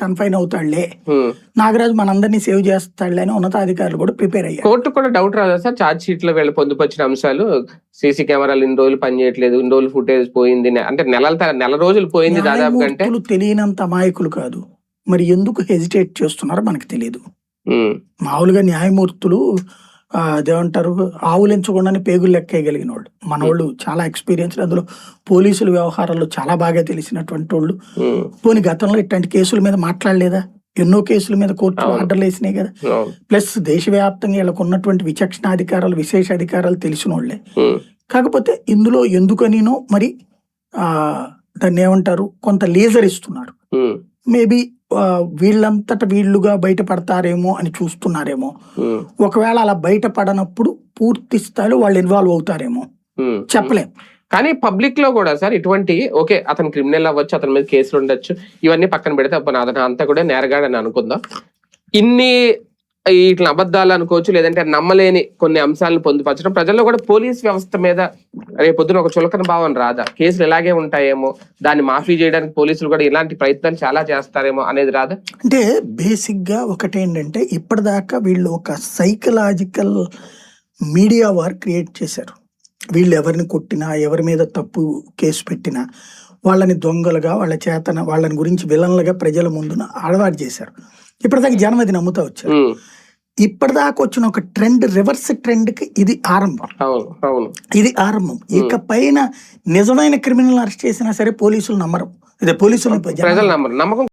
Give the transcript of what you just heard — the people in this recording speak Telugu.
కన్ఫైన్ అవుతాడులే, నాగరాజు మనందరినీ సేవ్ చేస్తాడులే అని ఉన్నతాధికారులు కూడా ప్రిపేర్ అయ్యారు. కోర్టు కూడా డౌట్ రాదా సార్ ఛార్జ్ షీట్ లో వీళ్ళు పొందుపరిచిన అంశాలు? సీసీ కెమెరాలు ఇన్ని రోజులు పనిచేయట్లేదు, ఇన్ని రోజులు ఫుటేజ్ పోయింది, అంటే నెల రోజులు పోయింది దాదాపు. అంటే తెలియనంత అమాయకులు కాదు, మరి ఎందుకు హెజిటేట్ చేస్తున్నారో మనకు తెలియదు. మామూలుగా న్యాయమూర్తులు అదేమంటారు, ఆవులించకుండానే పేగులు లెక్కేయగలిగిన వాళ్ళు మన వాళ్ళు, చాలా ఎక్స్పీరియన్స్. అందులో పోలీసుల వ్యవహారాల్లో చాలా బాగా తెలిసినటువంటి వాళ్ళు. పోనీ గతంలో ఇట్లాంటి కేసుల మీద మాట్లాడలేదా? ఎన్నో కేసుల మీద కోర్టులు ఆర్డర్లు వేసినాయి కదా. ప్లస్ దేశవ్యాప్తంగా వీళ్ళకు ఉన్నటువంటి విచక్షణాధికారాలు, విశేష అధికారాలు తెలిసిన వాళ్ళే. కాకపోతే ఇందులో ఎందుకనినో మరి దాన్ని ఏమంటారు, కొంత లేజర్ ఇస్తున్నారు. మేబీ వీళ్ళంతట వీళ్ళుగా బయటపడతారేమో అని చూస్తున్నారేమో. ఒకవేళ అలా బయటపడనప్పుడు పూర్తి స్థాయిలో వాళ్ళు ఇన్వాల్వ్ అవుతారేమో, చెప్పలేం. కానీ పబ్లిక్ లో కూడా సార్ ఇటువంటి ఓకే అతను క్రిమినల్ అవ్వచ్చు, అతని మీద కేసులు ఉండొచ్చు, ఇవన్నీ పక్కన పెడితే అతను అంతా కూడా నేరగాడని అనుకుందాం. ఇన్ని ఇట్లా అబద్ధాలు అనుకోవచ్చు, లేదంటే నమ్మలేని కొన్ని అంశాలను పొందుపరచడం ప్రజల్లో కూడా పోలీస్ వ్యవస్థ మీద రేపొద్దున ఒక చులకన భావన రాదా? కేసులు ఇలాగే ఉంటాయేమో, దాన్ని మాఫీ చేయడానికి పోలీసులు కూడా ఇలాంటి ప్రయత్నాలు చాలా చేస్తారేమో అనేది రాదా? అంటే బేసిక్ గా ఒకటేంటంటే, ఇప్పటిదాకా వీళ్ళు ఒక సైకలాజికల్ మీడియా వార్ క్రియేట్ చేశారు. వీళ్ళు ఎవరిని కొట్టినా, ఎవరి మీద తప్పు కేసు పెట్టినా వాళ్ళని దొంగలుగా, వాళ్ళని గురించి విలన్లుగా ప్రజల ముందున అలవాటు చేశారు. ఇప్పటిదాకా జనం అది నమ్ముతా వచ్చారు. ఇప్పటిదాకా వచ్చిన ఒక ట్రెండ్, రివర్స్ ట్రెండ్ కి ఇది ఆరంభం. ఇది ఆరంభం. ఇక పైన నిజమైన క్రిమినల్ అరెస్ట్ చేసినా సరే పోలీసులు నమ్మరు. పోలీసులు నమ్మకం